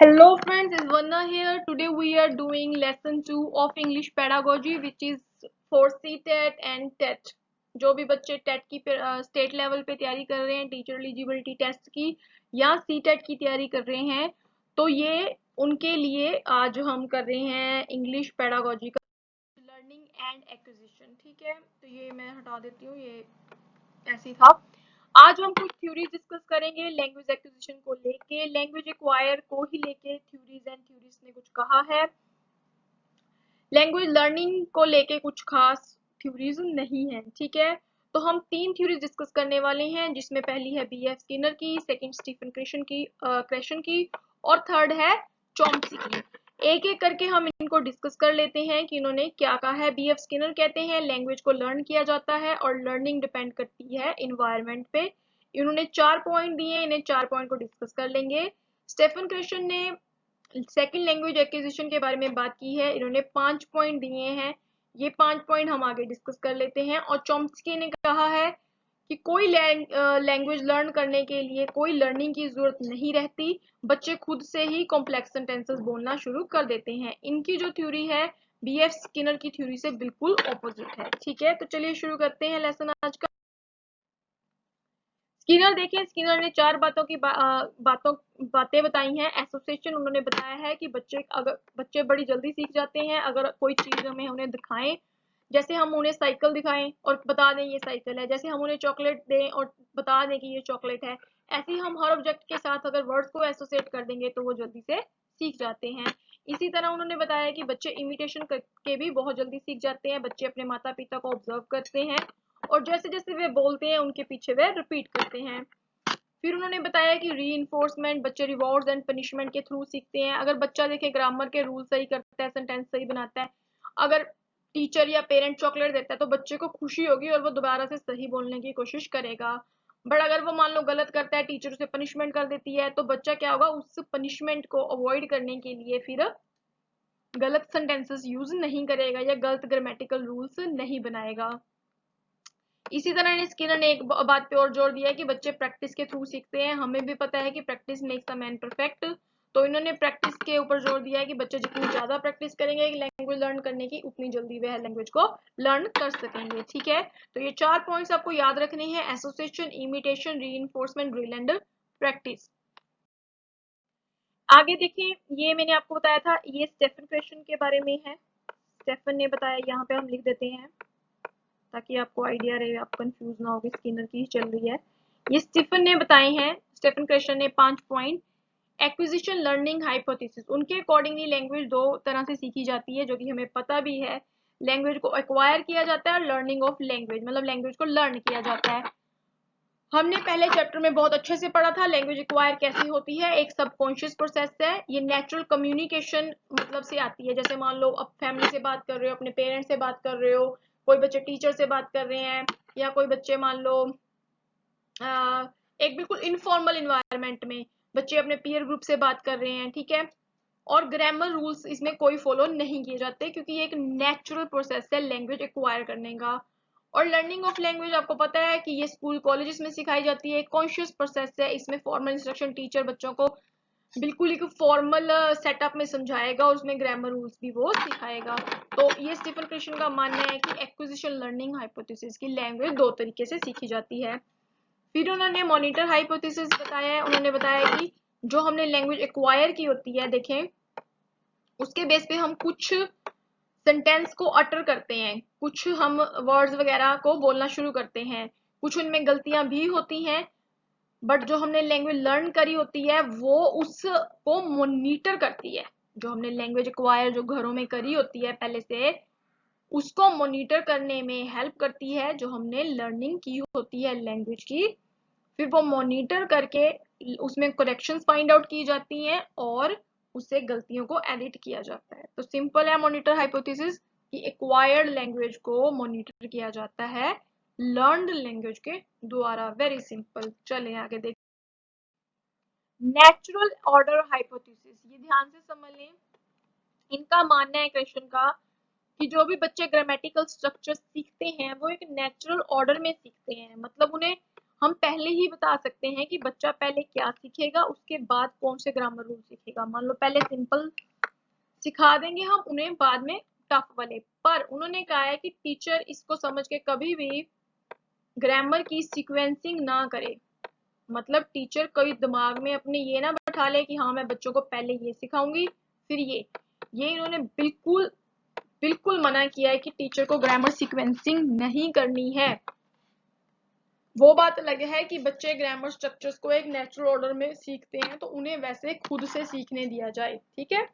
Hello friends, it's Vanna here. Today we are doing lesson 2 of English pedagogy which is for CTET and TET. जो भी बच्चे TET की state level पे तैयारी कर रहे हैं, टीचर एलिजिबिलिटी टेस्ट की या सीटेट की तैयारी कर रहे हैं, तो ये उनके लिए आज हम कर रहे हैं इंग्लिश पेडागोजी का लर्निंग एंड एक्विजिशन। ठीक है, तो ये मैं हटा देती हूँ, ये ऐसे ही था। आज हम कुछ थ्योरीज डिस्कस करेंगे लैंग्वेज एक्विजिशन को लेके, लैंग्वेज एक्वायर को ही लेके थ्योरीज एंड थ्योरीज ने कुछ कहा है। लैंग्वेज लर्निंग को लेके कुछ खास थ्योरीज नहीं है। ठीक है, तो हम 3 थ्योरीज डिस्कस करने वाले हैं, जिसमें पहली है बीएफ स्किनर की, सेकंड स्टीफन क्रेशन की और थर्ड है चॉम्स्की की। एक एक करके हम इनको डिस्कस कर लेते हैं कि इन्होंने क्या कहा है। बीएफ स्किनर कहते हैं लैंग्वेज को लर्न किया जाता है और लर्निंग डिपेंड करती है इन्वायरमेंट पे। इन्होंने 4 पॉइंट दिए हैं, इन्हें 4 पॉइंट को डिस्कस कर लेंगे। स्टेफन क्रेशन ने सेकंड लैंग्वेज एक्विजिशन के बारे में बात की है, इन्होंने 5 पॉइंट दिए हैं, ये 5 पॉइंट हम आगे डिस्कस कर लेते हैं। और चॉम्स्की ने कहा है कि कोई लैंग्वेज लर्न करने के लिए कोई लर्निंग की जरूरत नहीं रहती, बच्चे खुद से ही कॉम्प्लेक्स सेंटेंसेस बोलना शुरू कर देते हैं। इनकी जो थ्योरी है बीएफ स्किनर की थ्योरी से बिल्कुल ऑपोजिट है। ठीक है, तो चलिए शुरू करते हैं लेसन आज का। स्किनर देखिए, स्किनर ने 4 बातें बताई हैं। एसोसिएशन उन्होंने बताया है कि बच्चे बड़ी जल्दी सीख जाते हैं अगर कोई चीज हमें उन्हें दिखाएं। जैसे हम उन्हें साइकिल दिखाएं और बता दें ये साइकिल है, जैसे हम उन्हें चॉकलेट दें और बता दें कि ये चॉकलेट है, ऐसे ही हम हर ऑब्जेक्ट के साथ अगर वर्ड्स को एसोसिएट कर देंगे तो वो जल्दी से सीख जाते हैं। इसी तरह उन्होंने बताया कि बच्चे इमिटेशन करके भी बहुत जल्दी सीख जाते हैं। बच्चे अपने माता पिता को ऑब्जर्व करते हैं और जैसे जैसे वे बोलते हैं उनके पीछे वे रिपीट करते हैं। फिर उन्होंने बताया कि रीइंफोर्समेंट, बच्चे रिवॉर्ड्स एंड पनिशमेंट के थ्रू सीखते हैं। अगर बच्चा देखे ग्रामर के रूल सही करता है, सेंटेंस सही बनाता है, अगर टीचर या पेरेंट चॉकलेट देता है तो बच्चे को खुशी होगी और वो दोबारा से सही बोलने की कोशिश करेगा। बट अगर वो मान लो गलत करता है, टीचर उसे पनिशमेंट कर देती है, तो बच्चा क्या होगा, उस पनिशमेंट को अवॉइड करने के लिए फिर गलत सेंटेंसेस यूज नहीं करेगा या गलत ग्रामेटिकल रूल्स नहीं बनाएगा। इसी तरह स्किनर ने एक बात पे और जोर दिया है कि बच्चे प्रैक्टिस के थ्रू सीखते हैं। हमें भी पता है कि practice makes a man perfect, तो इन्होंने प्रैक्टिस के ऊपर जोर दिया है कि बच्चे जितनी ज्यादा प्रैक्टिस करेंगे लैंग्वेज लर्न करने की, उतनी जल्दी वह लैंग्वेज को लर्न कर सकेंगे। ठीक है, तो ये 4 पॉइंट्स आपको याद रखने हैं: association, imitation, reinforcement, drill and practice. आगे देखिए, ये मैंने आपको बताया था, ये स्टेफन क्रेशन के बारे में है। स्टेफन ने बताया, यहाँ पे हम लिख देते हैं ताकि आपको आइडिया रहे, आप कंफ्यूज ना हो कि स्किनर की चल रही है। ये स्टीफन ने बताए हैं, स्टीफन क्रेशन ने 5 पॉइंट। Acquisition, learning, hypothesis. उनके अकॉर्डिंगली लैंग्वेज 2 तरह से सीखी जाती है, जो कि हमें पता भी है। लैंग्वेज को एक्वायर किया जाता है और लर्निंग ऑफ लैंग्वेज, मतलब लैंग्वेज को लर्न किया जाता है। हमने पहले चैप्टर में बहुत अच्छे से पढ़ा था लैंग्वेज एक्वायर कैसी होती है। एक सबकॉन्शियस प्रोसेस है, ये नेचुरल कम्युनिकेशन मतलब से आती है। जैसे मान लो आप फैमिली से बात कर रहे हो, अपने पेरेंट्स से बात कर रहे हो, कोई बच्चे टीचर से बात कर रहे हैं, या कोई बच्चे मान लो एक बिल्कुल इनफॉर्मल इन्वायरमेंट में बच्चे अपने पीयर ग्रुप से बात कर रहे हैं। ठीक है, और ग्रामर रूल्स इसमें कोई फॉलो नहीं किए जाते, क्योंकि ये एक नेचुरल प्रोसेस है लैंग्वेज एक्वायर करने का। और लर्निंग ऑफ लैंग्वेज आपको पता है कि ये स्कूल कॉलेजेस में सिखाई जाती है, कॉन्शियस प्रोसेस है। इसमें फॉर्मल इंस्ट्रक्शन, टीचर बच्चों को बिल्कुल एक फॉर्मल सेटअप में समझाएगा और उसमें ग्रामर रूल्स भी वो सिखाएगा। तो ये स्टीफन क्रेशन का मानना है कि एक्विजिशन, लर्निंग, हाइपोथेसिस की लैंग्वेज 2 तरीके से सीखी जाती है। फिर उन्होंने मॉनिटर हाइपोथेसिस बताया है। उन्होंने बताया कि जो हमने लैंग्वेज एक्वायर की होती है, देखें उसके बेस पे हम कुछ सेंटेंस को अटर करते हैं, कुछ हम वर्ड्स वगैरह को बोलना शुरू करते हैं, कुछ उनमें गलतियां भी होती हैं। बट जो हमने लैंग्वेज लर्न करी होती है वो उसको मॉनिटर करती है। जो हमने लैंग्वेज एक्वायर जो घरों में करी होती है पहले से, उसको मॉनिटर करने में हेल्प करती है जो हमने लर्निंग की होती है लैंग्वेज की। फिर वो मॉनिटर करके उसमें करेक्शंस फाइंड आउट की जाती हैं और उससे गलतियों को एडिट किया जाता है। तो सिंपल है मॉनिटर हाइपोथेसिस कि एक्वायर्ड लैंग्वेज को मॉनिटर किया जाता है लर्नड लैंग्वेज के द्वारा। Very simple. चलें आगे देखें। नेचुरल ऑर्डर हाइपोथेसिस, ये ध्यान से समझ लें। इनका मानना है क्वेश्चन का कि जो भी बच्चे ग्रामेटिकल स्ट्रक्चर सीखते हैं वो एक नेचुरल ऑर्डर में सीखते हैं, मतलब उन्हें हम पहले ही बता सकते हैं कि बच्चा पहले क्या सीखेगा, उसके बाद कौन से ग्रामर रूल सीखेगा। मान लो पहले सिंपल सिखा देंगे हम उन्हें, बाद में टफ वाले। पर उन्होंने कहा है कि टीचर इसको समझ के कभी भी ग्रामर की सीक्वेंसिंग ना करे। मतलब टीचर कोई दिमाग में अपने ये ना बैठा ले कि हाँ मैं बच्चों को पहले ये सिखाऊंगी फिर ये इन्होंने बिल्कुल बिल्कुल मना किया है कि टीचर को ग्रामर सीक्वेंसिंग नहीं करनी है। वो बात अलग है कि बच्चे ग्रामर स्ट्रक्चर्स को एक नेचुरल ऑर्डर में सीखते हैं तो उन्हें वैसे खुद से सीखने दिया जाए, ठीक है।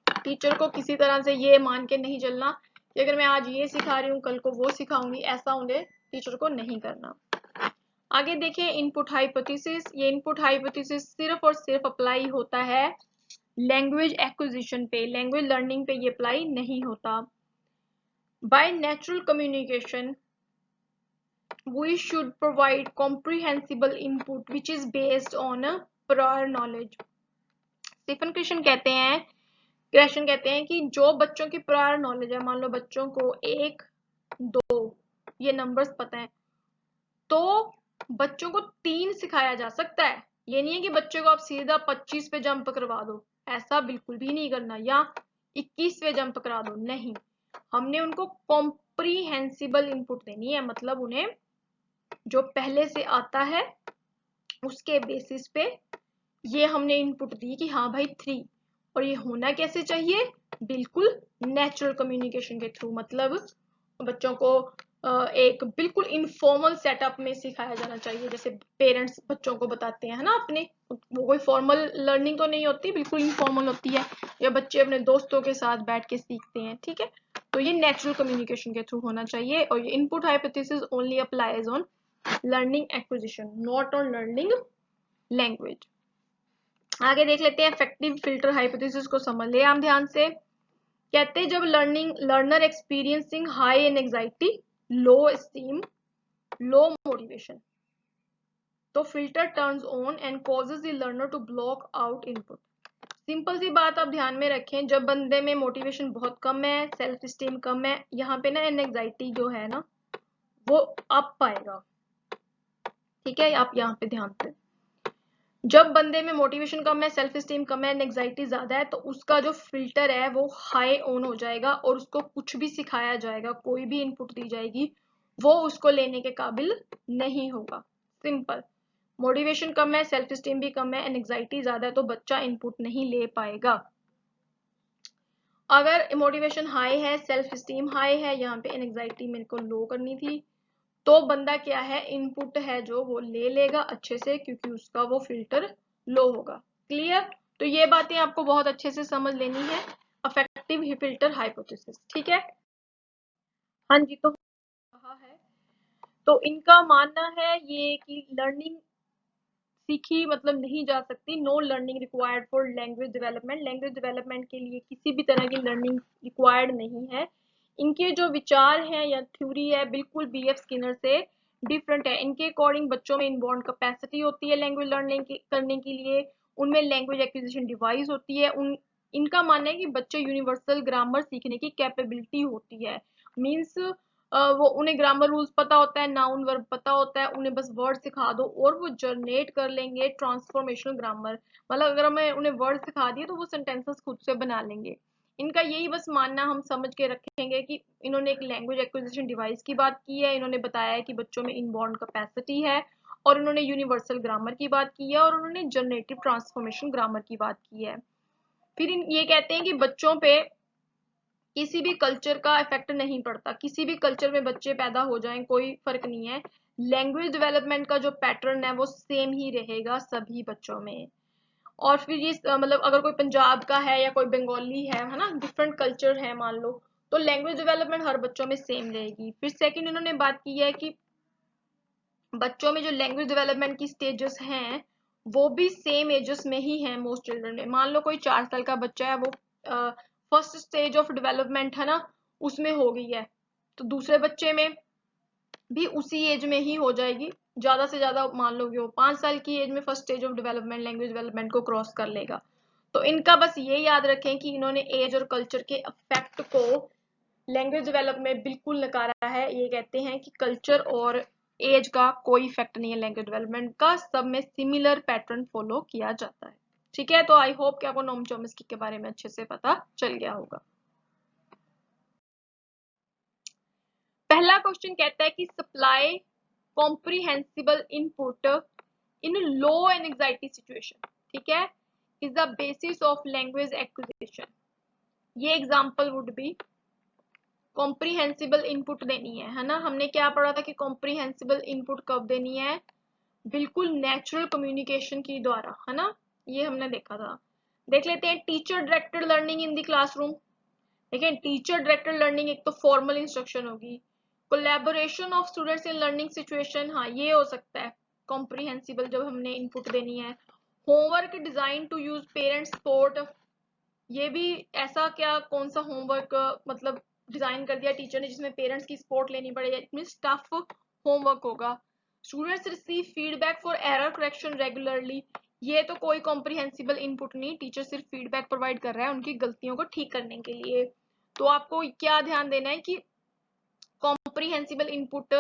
टीचर को किसी तरह से ये मान के नहीं चलना कि अगर मैं आज ये सिखा रही हूँ कल को वो सिखाऊंगी, ऐसा उन्हें टीचर को नहीं करना। आगे देखिए इनपुट हाइपोथेसिस। ये इनपुट हाइपोथेसिस सिर्फ और सिर्फ अप्लाई होता है लैंग्वेज एक्विजिशन पे, लैंग्वेज लर्निंग पे ये अप्लाई नहीं होता। By natural communication we should provide comprehensible input which is based on a prior knowledge। Stephen Krashen कहते हैं कि जो बच्चों की प्रायर नॉलेज है, मान लो बच्चों को 1 2 ये नंबर्स पता है, तो बच्चों को 3 सिखाया जा सकता है। ये नहीं है कि बच्चे को आप सीधा 25 पे जंप करवा दो, ऐसा बिल्कुल भी नहीं करना, या 21 पे जंप करा दो, नहीं। हमने उनको कॉम्प्रीहेंसिबल इनपुट देनी है, मतलब उन्हें जो पहले से आता है उसके बेसिस पे ये हमने इनपुट दी कि हाँ भाई 3, और ये होना कैसे चाहिए, बिल्कुल नेचुरल कम्युनिकेशन के थ्रू। मतलब बच्चों को एक बिल्कुल इनफॉर्मल सेटअप में सिखाया जाना चाहिए, जैसे पेरेंट्स बच्चों को बताते हैं ना अपने, वो कोई फॉर्मल लर्निंग तो नहीं होती, बिल्कुल इनफॉर्मल होती है, या बच्चे अपने दोस्तों के साथ बैठ के सीखते हैं, ठीक है। तो ये नेचुरल कम्युनिकेशन के थ्रू होना चाहिए, और ये input hypothesis only applies on learning acquisition, not on learning language. आगे देख लेते हैं इफेक्टिव फिल्टर हाइपोथेसिस को, समझ ले हम ध्यान से। कहते हैं जब learner experiencing high anxiety, low esteem, low motivation, तो filter turns on and causes the learner to block out input. Simple सी बात आप ध्यान में रखें, जब बंदे में मोटिवेशन बहुत कम है, सेल्फ स्टीम कम है, यहाँ पे ना एंजाइटी जो है ना वो अप आएगा, ठीक है। आप यहाँ पे ध्यान दें, जब बंदे में मोटिवेशन कम है, सेल्फ स्टीम कम है, एंजाइटी ज्यादा है, तो उसका जो फिल्टर है वो हाई ऑन हो जाएगा, और उसको कुछ भी सिखाया जाएगा, कोई भी इनपुट दी जाएगी, वो उसको लेने के काबिल नहीं होगा। सिंपल, मोटिवेशन कम है, सेल्फ स्टीम भी कम है, एंजाइटी ज्यादा है, तो बच्चा इनपुट नहीं ले पाएगा। अगर मोटिवेशन हाई है, सेल्फ स्टीम हाई है, यहाँ पे एंजाइटी मेरे को लो करनी थी, तो बंदा क्या है, इनपुट है जो वो ले लेगा अच्छे से, क्योंकि उसका वो फिल्टर लो होगा। क्लियर? तो ये बातें आपको बहुत अच्छे से समझ लेनी है, अफेक्टिव फिल्टर हाइपोथेसिस, ठीक है। हाँ जी, तो कहा है, तो इनका मानना है ये कि लर्निंग सीखी मतलब नहीं जा सकती, know learning required for language development, language development के लिए किसी भी तरह की लर्निंग रिक्वायर्ड नहीं है। इनके जो विचार हैं या थ्योरी है बिल्कुल बीएफ स्किनर से डिफरेंट है। इनके अकॉर्डिंग बच्चों में इनबॉर्न कैपेसिटी होती है लैंग्वेज लर्निंग करने के लिए, उनमें लैंग्वेज एक्विजिशन डिवाइस होती है, इनका मानना है कि बच्चे यूनिवर्सल ग्रामर सीखने की कैपेबिलिटी होती है। मीन्स वो उन्हें ग्रामर रूल्स पता होता है, नाउन वर्ब पता होता है, उन्हें बस वर्ड सिखा दो और वो जनरेट कर लेंगे ट्रांसफॉर्मेशनल ग्रामर। मतलब अगर हमें उन्हें वर्ड सिखा दिए तो वो सेंटेंसेस खुद से बना लेंगे। इनका यही बस मानना हम समझ के रखेंगे कि इन्होंने एक लैंग्वेज एक्विजिशन डिवाइस की बात की है, इन्होंने बताया है कि बच्चों में इनबॉर्न कैपेसिटी है, और इन्होंने यूनिवर्सल ग्रामर की बात की है, और उन्होंने जनरेटिव ट्रांसफॉर्मेशन ग्रामर की बात की है। फिर ये कहते हैं कि बच्चों पे किसी भी कल्चर का इफेक्ट नहीं पड़ता, किसी भी कल्चर में बच्चे पैदा हो जाएं कोई फर्क नहीं है, लैंग्वेज डेवलपमेंट का जो पैटर्न है वो सेम ही रहेगा सभी बच्चों में। और फिर ये मतलब अगर कोई पंजाब का है या कोई बंगाली है ना, डिफरेंट कल्चर है मान लो, तो लैंग्वेज डेवलपमेंट हर बच्चों में सेम रहेगी। फिर सेकंड इन्होंने बात की है कि बच्चों में जो लैंग्वेज डेवलपमेंट की स्टेजेस हैं वो भी सेम एजेस में ही है मोस्ट चिल्ड्रन में। मान लो कोई 4 साल का बच्चा है, वो फर्स्ट स्टेज ऑफ डेवलपमेंट है ना उसमें हो गई है, तो दूसरे बच्चे में भी उसी एज में ही हो जाएगी, ज्यादा से ज्यादा मान लो कि वो 5 साल की एज में first stage of development language development को क्रॉस कर लेगा। तो इनका बस ये याद रखें कि इन्होंने एज और कल्चर के इफेक्ट को लैंग्वेज डेवलपमेंट बिल्कुल नकारा है। ये कहते हैं कि कल्चर और एज का कोई इफेक्ट नहीं है लैंग्वेज डेवलपमेंट का, सब में सिमिलर पैटर्न फॉलो किया जाता है। ठीक है, तो आई होप कि आपको नोम चॉम्स्की के बारे में अच्छे से पता चल गया होगा। पहला क्वेश्चन कहता है कि supply comprehensible input in low and anxiety situation, ठीक है, is the basis of language acquisition. ये example would be comprehensible input देनी है ना। हमने क्या पढ़ा था कि कॉम्प्रिहेंसिबल इनपुट कब देनी है, बिल्कुल नेचुरल कम्युनिकेशन की द्वारा, है ना, ये हमने देखा था। देख लेते हैं teacher directed learning in the classroom. देखिए टीचर डायरेक्टेड लर्निंग एक तो फॉर्मल इंस्ट्रक्शन होगी, collaboration of students in learning situation, हाँ ये हो सकता है कॉम्प्रिहेंसिबल जब हमने इनपुट देनी है। Homework design to use parents support, ये भी ऐसा क्या कौन सा होमवर्क मतलब डिजाइन कर दिया टीचर ने जिसमें पेरेंट्स की सपोर्ट लेनी पड़ेगी, इट मींस टफ होमवर्क होगा। Students receive feedback for error correction regularly, ये तो कोई कॉम्प्रिहेंसिबल इनपुट नहीं, टीचर सिर्फ फीडबैक प्रोवाइड कर रहा है उनकी गलतियों को ठीक करने के लिए। तो आपको क्या ध्यान देना है कि कॉम्प्रिहेंसिबल इनपुट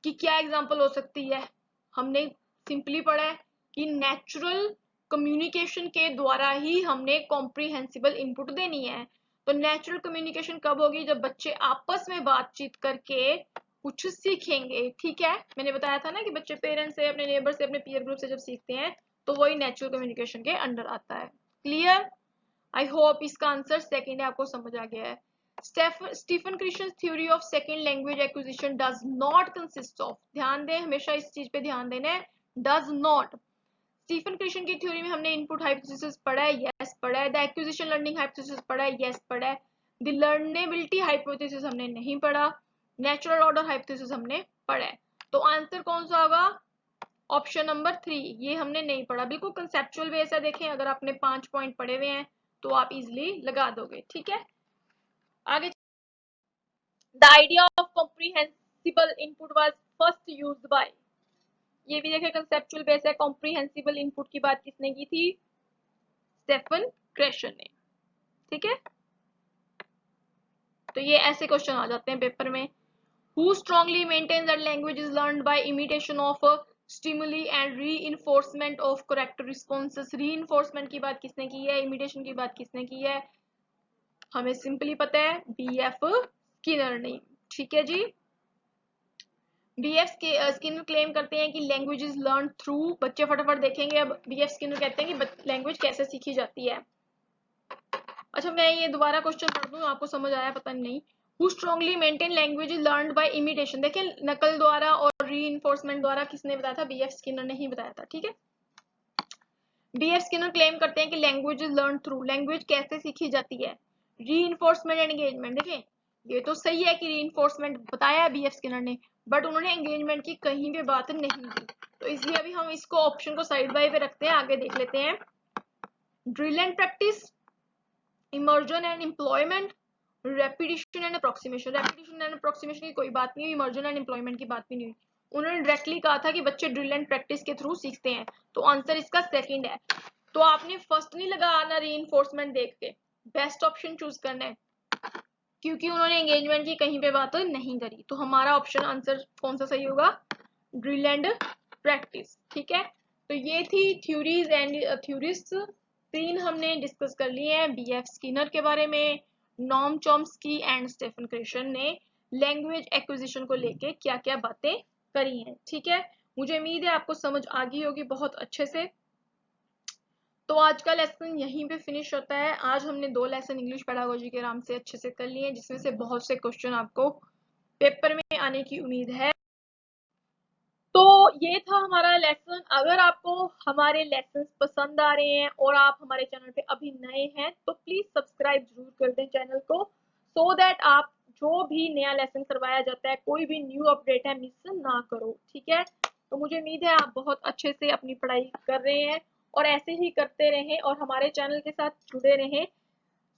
की क्या एग्जांपल हो सकती है। हमने सिंपली पढ़ा है कि नेचुरल कम्युनिकेशन के द्वारा ही हमने कॉम्प्रिहेंसिबल इनपुट देनी है। तो नेचुरल कम्युनिकेशन कब होगी, जब बच्चे आपस में बातचीत करके कुछ सीखेंगे। ठीक है, मैंने बताया था ना कि बच्चे पेरेंट्स से, अपने नेबर से, अपने पीयर ग्रुप से जब सीखते हैं तो वही नेचुरल कम्युनिकेशन के अंडर आता है। क्लियर, आई होप इसका आंसर सेकंड है, आपको समझ आ गया है। Stephen Krashen's theory of second language acquisition does not consist of, ध्यान दें हमेशा इस चीज पे ध्यान देना है, डज नॉट। स्टीफन क्रिश्चियन की थ्योरी में हमने इनपुट हाइपोथेसिस पढ़ा है, यस पढ़ा है। द एक्विजिशन लर्निंग हाइपोथेसिस पढ़ा है, यस पढ़ा है। द लर्नेबिलिटी हाइपोथेसिस हमने नहीं पढ़ा। नेचुरल ऑर्डर हाइपोथेसिस हमने पढ़ा है। तो आंसर कौन सा होगा, ऑप्शन नंबर 3, ये हमने नहीं पढ़ा। बिल्कुल कंसेप्चुअल वे से देखें, अगर आपने 5 पॉइंट पढ़े हुए हैं तो आप इजिली लगा दोगे। ठीक है, आगे the idea of comprehensible input was first used by, ये भी देखें कंसेप्चुअल बेस है। कॉम्प्रिहेंसिबल इनपुट की बात किसने की थी, स्टेफन क्रेशन ने। ठीक है, तो ये ऐसे क्वेश्चन आ जाते हैं पेपर में। Who strongly maintains that language is learned by imitation of stimuli and reinforcement of correct responses. Reinforcement की बात किसने की है, इमिटेशन की बात किसने की है, हमें सिंपली पता है बीएफ स्किनर ने। ठीक है जी, बीएफ स्किनर क्लेम करते हैं कि लैंग्वेज इज लर्न थ्रू, बच्चे फटाफट देखेंगे। अब बीएफ स्किनर कहते हैं कि लैंग्वेज कैसे सीखी जाती है। अच्छा मैं ये दोबारा क्वेश्चन पढ़ दूं, आपको समझ आया पता नहीं। Who strongly maintain language is learned by imitation, देखिए नकल द्वारा और रीइंफोर्समेंट द्वारा किसने बताया था, बीएफ स्किनर ने ही बताया था। ठीक है, बीएफ स्किनर क्लेम करते हैं कि language is learn through, language कैसे सीखी जाती है, रीइंफोर्समेंट एंड एंगेजमेंट। देखिए ये तो सही है कि रीइंफोर्समेंट बताया है बीएफ स्किनर ने, बट उन्होंने एंगेजमेंट की कहीं भी बात नहीं की। तो इसलिए अभी हम इसको ऑप्शन को साइड बाय पे रखते हैं, आगे देख लेते हैं। Drill and practice, immersion and employment, repetition and approximation. Repetition and approximation की कोई बात नहीं हुई, इमर्जन एंड एम्प्लॉयमेंट की बात भी नहीं हुई। उन्होंने डायरेक्टली कहा था कि बच्चे ड्रिल एंड प्रैक्टिस के थ्रू सीखते हैं, तो आंसर इसका सेकंड है। तो आपने फर्स्ट नहीं लगाना रीइंफोर्समेंट देख के, बेस्ट ऑप्शन चूज करना है, क्योंकि उन्होंने एंगेजमेंट की कहीं पे बात नहीं करी। तो हमारा ऑप्शन आंसर कौन सा सही होगा, ड्रिल एंड प्रैक्टिस। ठीक है, तो ये थी थ्योरीज एंड थ्योरिस्ट, 3 हमने डिस्कस कर लिए हैं। बीएफ स्किनर के बारे में, नॉम चॉम्स्की एंड स्टेफन क्रेशन ने लैंग्वेज एक्विजिशन को लेके क्या क्या बातें करी हैं। ठीक है, मुझे उम्मीद है आपको समझ आ गई होगी बहुत अच्छे से। तो आज का लेसन यहीं पे फिनिश होता है। आज हमने 2 लेसन इंग्लिश पेडागोजी के नाम से अच्छे से कर लिए हैं, जिसमें से बहुत से क्वेश्चन आपको पेपर में आने की उम्मीद है। तो ये था हमारा लेसन। अगर आपको हमारे लेसन पसंद आ रहे हैं और आप हमारे चैनल पे अभी नए हैं तो प्लीज सब्सक्राइब जरूर कर दें चैनल को, सो दैट आप जो भी नया लेसन करवाया जाता है, कोई भी न्यू अपडेट है, मिस ना करो। ठीक है, तो मुझे उम्मीद है आप बहुत अच्छे से अपनी पढ़ाई कर रहे हैं और ऐसे ही करते रहें और हमारे चैनल के साथ जुड़े रहें,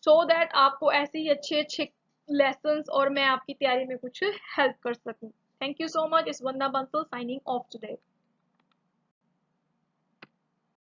सो दैट आपको ऐसे ही अच्छे अच्छे लेसन्स और मैं आपकी तैयारी में कुछ हेल्प कर सकूं। Thank you so much. It's Vandana Bansal signing off today.